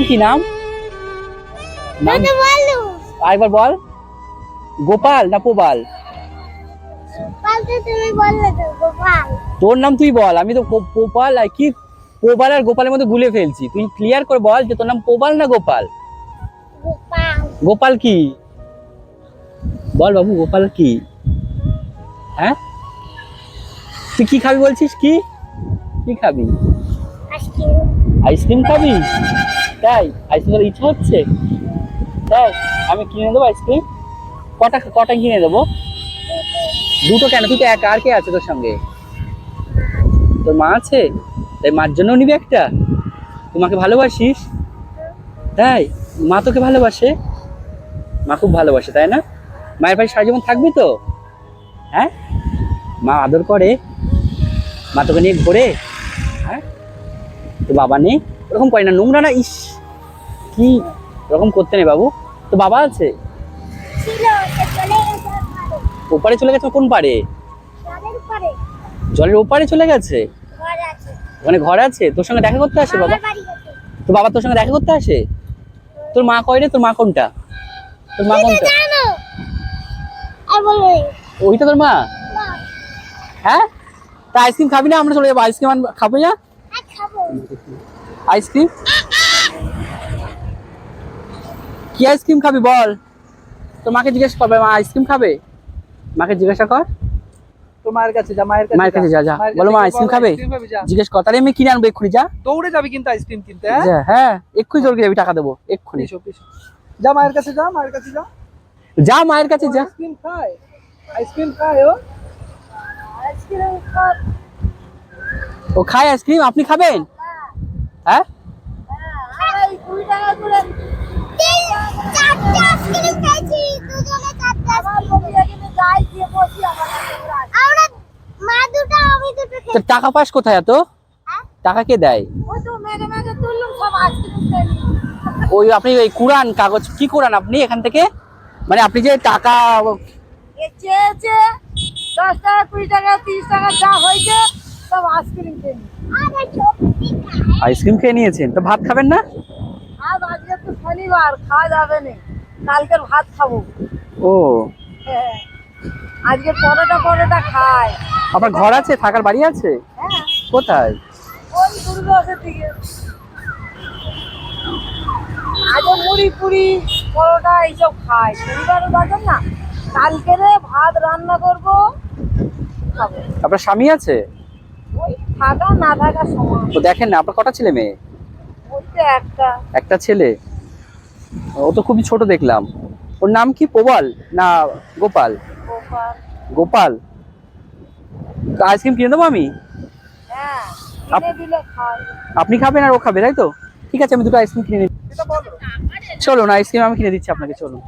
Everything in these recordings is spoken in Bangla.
কি নাম? নাম আরেকবার বল। গোপাল না পোবাল? তোর নাম তুই বল, আমি তো পোপাল আর কি পোবাল আর গোপালের মধ্যে ভুলে ফেলছি। তুই ক্লিয়ার করে বল যে তোর নাম পোবাল না গোপাল। গোপাল কি বল বাবু, গোপাল কি? হ্যাঁ তুই কি খাবি বলছিস? কি কি খাবি? আইসক্রিম খাবি? তাই আইসক্রিম ইচ্ছা হচ্ছে? তাই আমি কিনে দেবো আইসক্রিম। কটা কটা কিনে দেবো? দুটো কেন? তুই তো একা, আর কে আছে তোর সঙ্গে? তোর মা আছে, তাই মার জন্য নিবি একটা? তোমাকে ভালোবাসিস? তাই মা তোকে ভালোবাসে? মা খুব ভালোবাসে তাই না? মায়ের পাশে সারা জীবন থাকবি তো? হ্যাঁ মা আদর করে? মা তোকে নিয়ে ঘোরে? হ্যাঁ তো বাবা নেই? ওরকম করে না, নোংরা না, ইস কি ওরকম করতে নেই বাবু। তো বাবা আছে? ওপারে চলে গেছে? কোন পারে? জলের ওপারে চলে গেছে? ওখানে ঘর আছে? তোর সঙ্গে দেখা করতে আসে বাবা? তো বাবা তোর সঙ্গে দেখা করতে আসে? তোর মা কয় রে? তোর মা কোনটা? তোর মা কোনটা? ওইটা তোর মা? হ্যাঁ তা আইসক্রিম খাবি না? আমরা চলে যাবো, আইসক্রিম খাবো না? আইসক্রিম কি আইসক্রিম খাবি বল? তোর মাকে জিজ্ঞেস করবে, মা আইসক্রিম খাবে? মাকে জিজ্ঞাসা কর। তো মায়ের কাছে যা, মায়ের কাছে যা, যা বলো মা আইসক্রিম খাবে? জিজ্ঞেস কর, তাহলে আমি কিনে আনবো এক্ষুনি। যা দৌড়ে যাবি কিন্তু আইসক্রিম কিনতে। হ্যাঁ এক্ষুনি দৌড়ে যাবি, টাকা দেবো এক্ষুনি। যা মায়ের কাছে যা, মায়ের কাছে যা, যা মায়ের কাছে যা। আইসক্রিম খায়, আইসক্রিম খায় ও, আইসক্রিম খায়, ও খায় আইসক্রিম। আপনি খাবেন? হ্যাঁ টাকা পাস কোথায়? এত টাকা কে দেয়? ওই আপনি ওই কুড়ান কাগজ কি কুড়ান আপনি এখান থেকে? মানে আপনি যে টাকা 10 টাকা 20 টাকা 30 টাকা যা হয়েছে সব আইসক্রিম খেয়ে নিয়েছেন, তো ভাত খাবেন না? আজ আজকে তো শনিবার, খাওয়া যাবে না, কালকের ভাত খাবো। ও আজকে পরোটা খায়। আপনার ঘর আছে, থাকার বাড়ি আছে? হ্যাঁ। কোথায়? ওই দুর্গাপুরের দিকে। আজও মুড়ি পুরি পরোটা এইসব খায়, শনিবারের বাজার না। কালকেরে ভাত রান্না করবো, খাবো। আপনার স্বামী আছে? ওই থাকা না থাকা সমান। তো দেখেন না, আপনার কটা ছেলে মেয়ে? ওই তো একটা ছেলে। ও তো খুবই ছোট দেখলাম। ওর নাম কি, পোবাল না গোপাল? গোপাল। আইসক্রিম কিনে দেবো আমি? হ্যাঁ কিনে দিলে খায়। আপনি খাবেন আর ও খাবে, তাই তো? ঠিক আছে আমি দুটো আইসক্রিম কিনে নিচ্ছি। চলো না, আইসক্রিম আমি কিনে দিচ্ছি আপনাকে, চলো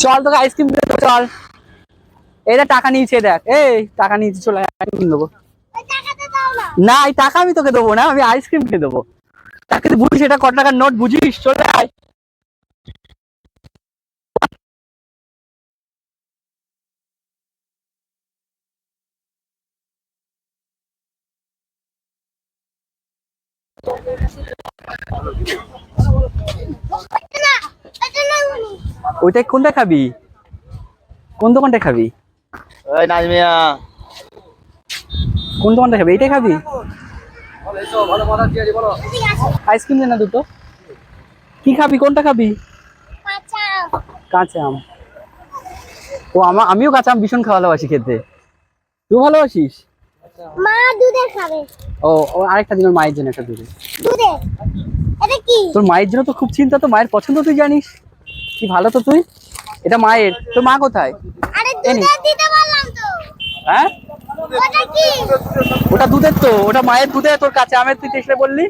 চল তোকে আইসক্রিম চল। এটা টাকা নিয়েছে, দেখ এই টাকা নিয়েছি, চলে আইসক্রিম কিনে দেবো। না এই টাকা আমি তোকে দেবো না, আমি আইসক্রিম কিনে দেবো। তাকে তুই বুঝিস এটা কত টাকার নোট, বুঝিস? চলে আয়। ওইটা কোনটা খাবি? কোন দোকানটা খাবি? ওই নাজমিয়া, কোন দোকানটা খাবি? এইটাই খাবি? আইসক্রিম দে না দুটো। কি খাবি, কোনটা খাবি? কাঁচা আম। ও আমিও কাঁচা আম ভীষণ ভালোবাসি খেতে। তুই ভালোবাসিস? মা দুধে খাবে। ও আরেকটা দিন ওর মায়ের জন্য একটা দুধে। এটা কি? তোর মায়ের জন্য তো খুব চিন্তা, তো মায়ের পছন্দ তুই জানিস। কি ভালো তো তুই। এটা মায়ের। তোর মা কোথায়? আরে দুধে দিতে বললাম তো। হ্যাঁ ওটা কি? ওটা দুধের তো, ওটা মায়ের দুধে, তোর কাছে আমের তুই টেস্টে বললি।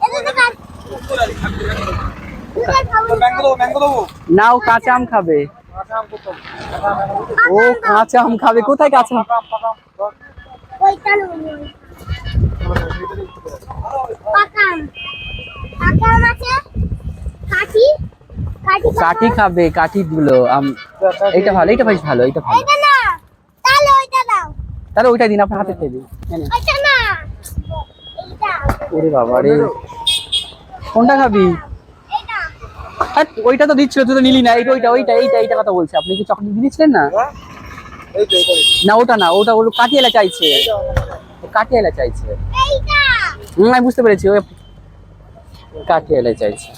এটা তো না ও কাঁচা আম খাবে। ও কাঁচা আম খাবে। কোথায় কাঁচা আম? ওইটা নয়। পাকা আম। পাকা আম আছে? কাঠি? কাঠি খাবে, কাঠি গুলো আম। এইটা ভালো, এইটা বেশ ভালো, এইটা ভালো। এটা না, তাহলে ওইটা দাও। তাহলে ওইটা দিন, আপনার হাতে দিয়ে দিন। ওইটা না, এইটা। ওরে বাবা রে। কোনটা খাবি? এইটা আর ওইটা তো দিচ্ছিল, তুই তো নিলি না। এইটা ওইটা ওইটা এইটা এইটা কথা বলছি। আপনি কি চকলেট দিয়েছিলেন না? না ওটা না, ওটা ওর কাটিয়ালা চাইছে, কাটিয়ালা চাইছে। এইটা আমি বুঝতে পেরেছি, ওই কাটিয়ালা চাইছে।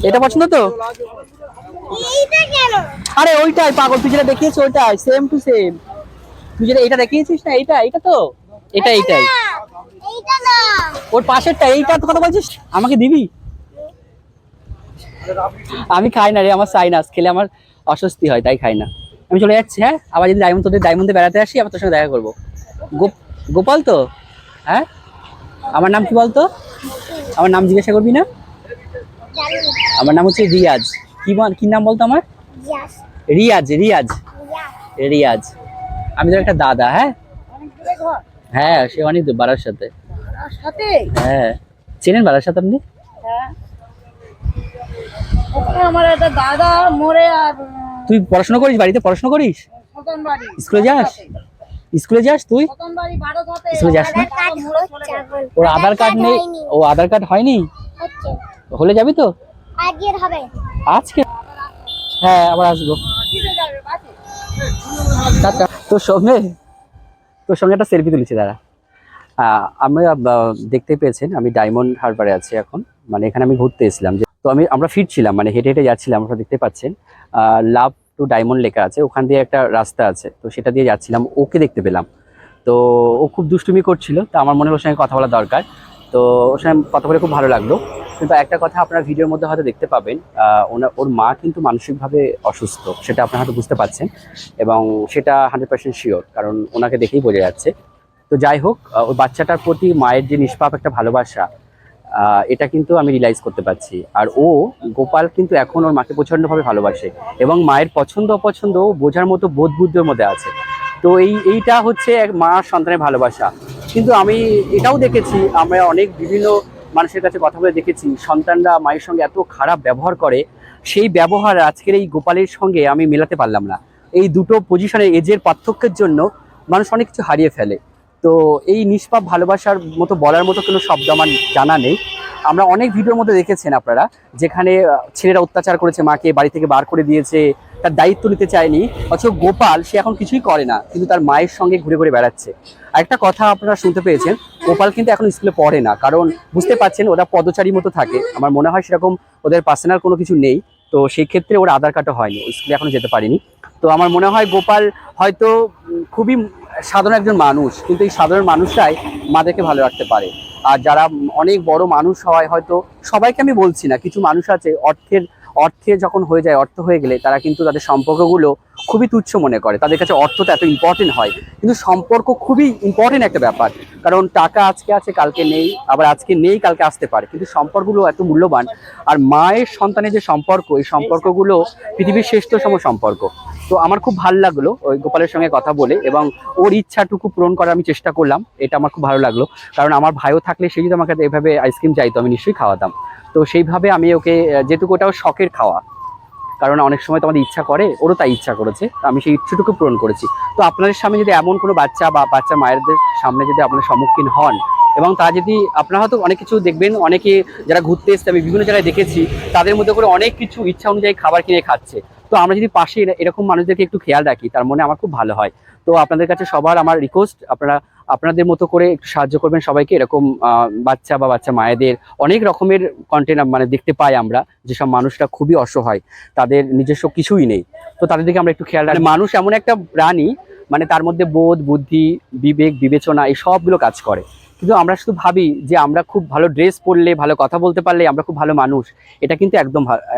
এটা পছন্দ তো? এইটা কেন? আরে ওইটাই পাগল, তুই যেটা দেখিয়েছিস ওইটাই, সেম টু সেম। তুই যেটা এটা দেখিয়েছিস না, এইটা এইটা তো, এটা এইটাই। এইটা না ওর পাশেরটা, এইটা তো কথা বলছিস। আমাকে দিবি? আমি খাই না রে, আমার সাইনাস, খেলে আমার অস্বস্তি হয়, তাই খাই না। আমি চলে যাচ্ছি। হ্যাঁ, আবার যদি তোদের ডায়মন্ডে বেড়াতে আসি, আবার তোর সঙ্গে দেখা করবো। গোপাল তো? হ্যাঁ, আমার নাম কি বলতো? আমার নাম জিজ্ঞাসা করবি না? জানি আমার নাম হচ্ছে রিয়াজ। কি নাম বলতো আমার? ইয়াস রিয়াজ, রিয়াজ, ইয়াস রিয়াজ। আমি তোর একটা দাদা। হ্যাঁ অনেক দূরে ঘর হ্যাঁ, সে অনেক দূর, বারার সাথে। আর সাথে হ্যাঁ, চেনেন বারার সাথে আপনি? হ্যাঁ ওখানে আমার একটা দাদা মরে আর তুই পড়াশোনা করিস? বাড়িতে পড়াশোনা করিস? মতন বাড়ি স্কুলে যাস? স্কুলে যাস তুই? মতন বাড়ি ভারত হতে স্কুলে যাস না? কাজ হচ্ছে এখন ওর আধার কার্ড নেই? ও আধার কার্ড হয়নি? হচ্ছে হলে যাবি তো আজকের হবে আজকে? হ্যাঁ, আবার আসবো। যাবে বাসে টাটা। তোর সঙ্গে একটা সেলফি তুলেছি, দাঁড়া। আমরা দেখতে পেয়েছেন আমি ডায়মন্ড হারবারে আছি এখন। মানে এখানে আমি ঘুরতে এসেছিলাম, তো আমরা ফিরছিলাম, মানে হেঁটে হেঁটে যাচ্ছিলাম। আপনারা দেখতে পাচ্ছেন লাভ টু ডায়মন্ড লেখা আছে, ওখান দিয়ে একটা রাস্তা আছে, তো সেটা দিয়ে যাচ্ছিলাম। ওকে দেখতে পেলাম, তো ও খুব দুষ্টুমি করছিল, তো আমার মনে হলো ওর সঙ্গে কথা বলা দরকার। তো ওর সঙ্গে কথা বলে খুব ভালো লাগলো। কিন্তু একটা কথা আপনারা ভিডিওর মধ্যে হয়তো দেখতে পাবেন, ওর মা কিন্তু মানসিকভাবে অসুস্থ, সেটা আপনারা হয়তো বুঝতে পারছেন, এবং সেটা 100% শিওর, কারণ ওনাকে দেখেই বোঝা যাচ্ছে। তো যাই হোক, ওই বাচ্চাটার প্রতি মায়ের যে নিষ্পাপ একটা ভালোবাসা, এটা কিন্তু আমি রিয়েলাইজ করতে পারছি। আর গোপাল কিন্তু এখন ওর মাকে প্রচণ্ডভাবে ভালোবাসে, এবং মায়ের পছন্দ অপছন্দ বোঝার মতো বোধ বুদ্ধির মধ্যে আছে। তো এইটা হচ্ছে এক মা সন্তানের ভালোবাসা। কিন্তু আমি এটাও দেখেছি, আমরা অনেক বিভিন্ন মানুষের কাছে কথা বলে দেখেছি, সন্তানরা মায়ের সঙ্গে এত খারাপ ব্যবহার করে। সেই ব্যবহার আজকের এই গোপালের সঙ্গে আমি মেলাতে পারলাম না। এই দুটো পজিশনের এজের পার্থক্যের জন্য মানুষ অনেক কিছু হারিয়ে ফেলে। তো এই নিষ্পাপ ভালোবাসার মতো বলার মতো কোনো শব্দ আমার জানা নেই। আমরা অনেক ভিডিওর মধ্যে দেখেছেন আপনারা, যেখানে ছেলেরা অত্যাচার করেছে মাকে, বাড়ি থেকে বার করে দিয়েছে, তার দায়িত্ব নিতে চায়নি। অথচ গোপাল সে এখন কিছুই করে না, কিন্তু তার মায়ের সঙ্গে ঘুরে ঘুরে বেড়াচ্ছে। আরেকটা কথা আপনারা শুনতে পেয়েছেন, গোপাল কিন্তু এখন স্কুলে পড়ে না, কারণ বুঝতে পারছেন ওরা পদচারীর মতো থাকে। আমার মনে হয় সেরকম ওদের পার্সোনাল কোনো কিছু নেই, তো সেই ক্ষেত্রে ওর আধার কার্ডও হয়নি, স্কুলে এখনো যেতে পারিনি। তো আমার মনে হয় গোপাল হয়তো খুবই সাধারণ একজন মানুষ, কিন্তু এই সাধারণ মানুষটাই মাদেরকে ভালো রাখতে পারে। আর যারা অনেক বড় মানুষ হয়, হয়তো সবাইকে আমি বলছি না, কিছু মানুষ আছে অর্থে যখন হয়ে যায়, অর্থ হয়ে গেলে তারা কিন্তু তাদের সম্পর্কগুলো খুবই তুচ্ছ মনে করে। তাদের কাছে অর্থটা এত ইম্পর্টেন্ট হয়, কিন্তু সম্পর্ক খুবই ইম্পর্টেন্ট একটা ব্যাপার। কারণ টাকা আজকে আছে, কালকে নেই, আবার আজকে নেই, কালকে আসতে পারে, কিন্তু সম্পর্কগুলো এত মূল্যবান। আর মায়ের সন্তানের যে সম্পর্ক, এই সম্পর্কগুলো পৃথিবীর শ্রেষ্ঠতম সম্পর্ক। তো আমার খুব ভালো লাগলো ওই গোপালের সঙ্গে কথা বলে, এবং ওর ইচ্ছাটুকু পূরণ করার আমি চেষ্টা করলাম, এটা আমার খুব ভালো লাগলো। কারণ আমার ভাইও থাকলে সে যদি আমাকে এভাবে আইসক্রিম চাইতো, আমি নিশ্চয়ই খাওয়াতাম। তো সেইভাবে আমি ওকে, যেটুকু ওটাও শখের খাওয়া, কারণ অনেক সময় তো আমাদের ইচ্ছা করে, ওরও তাই ইচ্ছা করেছে, তো আমি সেই ইচ্ছাটুকু পূরণ করেছি। তো আপনাদের সামনে যদি এমন কোনো বাচ্চা বা বাচ্চা মায়েরদের সামনে যদি আপনারা সম্মুখীন হন, এবং তারা যদি, আপনারা হয়তো অনেক কিছু দেখবেন, অনেকে যারা ঘুরতে এসছে আমি বিভিন্ন জায়গায় দেখেছি, তাদের মধ্যে করে অনেক কিছু ইচ্ছা অনুযায়ী খাবার কিনে খাচ্ছে। তো আমরা যদি পাশে এরকম মানুষদেরকে একটু খেয়াল রাখি, তার মনে আমার খুব ভালো হয়। তো আপনাদের কাছে সবার আমার রিকোয়েস্ট, আপনারা আপনাদের মতো করে একটু সাহায্য করবেন সবাইকে। এরকম বাচ্চা বা বাচ্চা মায়েদের অনেক রকমের কন্টেন্ট মানে দেখতে পাই আমরা, যেসব মানুষরা খুবই অসহায়, তাদের নিজস্ব কিছুই নেই, তো তাদের দিকে আমরা একটু খেয়াল রাখি। মানুষ এমন একটা প্রাণী, মানে তার মধ্যে বোধ বুদ্ধি বিবেক বিবেচনা এই সবগুলো কাজ করে, কিন্তু আমরা শুধু ভাবি যে আমরা খুব ভালো ড্রেস পরলে, ভালো কথা বলতে পারলে আমরা খুব ভালো মানুষ। এটা কিন্তু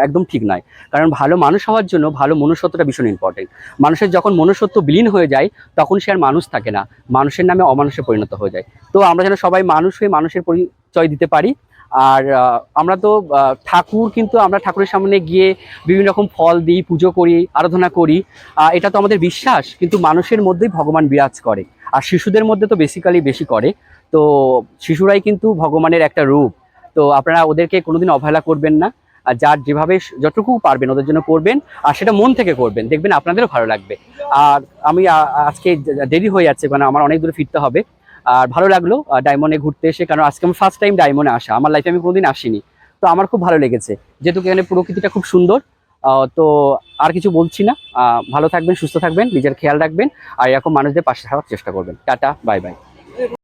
একদম ঠিক নয়। কারণ ভালো মানুষ হওয়ার জন্য ভালো মনুষ্যত্বটা ভীষণ ইম্পর্টেন্ট। মানুষের যখন মনুষ্যত্ব বিলীন হয়ে যায়, তখন সে আর মানুষ থাকে না, মানুষের নামে অমানুষে পরিণত হয়ে যায়। তো আমরা যেন সবাই মানুষ হয়ে মানুষের পরিচয় দিতে পারি। আর আমরা তো ঠাকুর, কিন্তু আমরা ঠাকুরের সামনে গিয়ে বিভিন্ন রকম ফল দিই, পুজো করি, আরাধনা করি, এটা তো আমাদের বিশ্বাস, কিন্তু মানুষের মধ্যেই ভগবান বিরাজ করে। আর শিশুদের মধ্যে তো বেশি করে। তো শিশুরাই কিন্তু ভগবানের একটা রূপ। তো আপনারা ওদেরকে কোনোদিন অবহেলা করবেন না, আর যার যেভাবে যতটুকু পারবেন ওদের জন্য করবেন, আর সেটা মন থেকে করবেন, দেখবেন আপনাদেরও ভালো লাগবে। আর আমি আজকে দেরি হয়ে যাচ্ছে, মানে আমার অনেক দূরে ফিরতে হবে। আর ভালো লাগলো ডায়মন্ডে ঘুরতে এসে, কারণ আজকে আমি ফার্স্ট টাইম ডায়মন্ডে আসা, আমার লাইফে আমি কোনোদিন আসিনি। তো আমার খুব ভালো লেগেছে, যেহেতু এখানে প্রকৃতিটা খুব সুন্দর। তো আর কিছু বলছি না, ভালো থাকবেন, সুস্থ থাকবেন, নিজের খেয়াল রাখবেন, আর এরকম মানুষদের পাশে থাকার চেষ্টা করবেন। Tata, bye bye.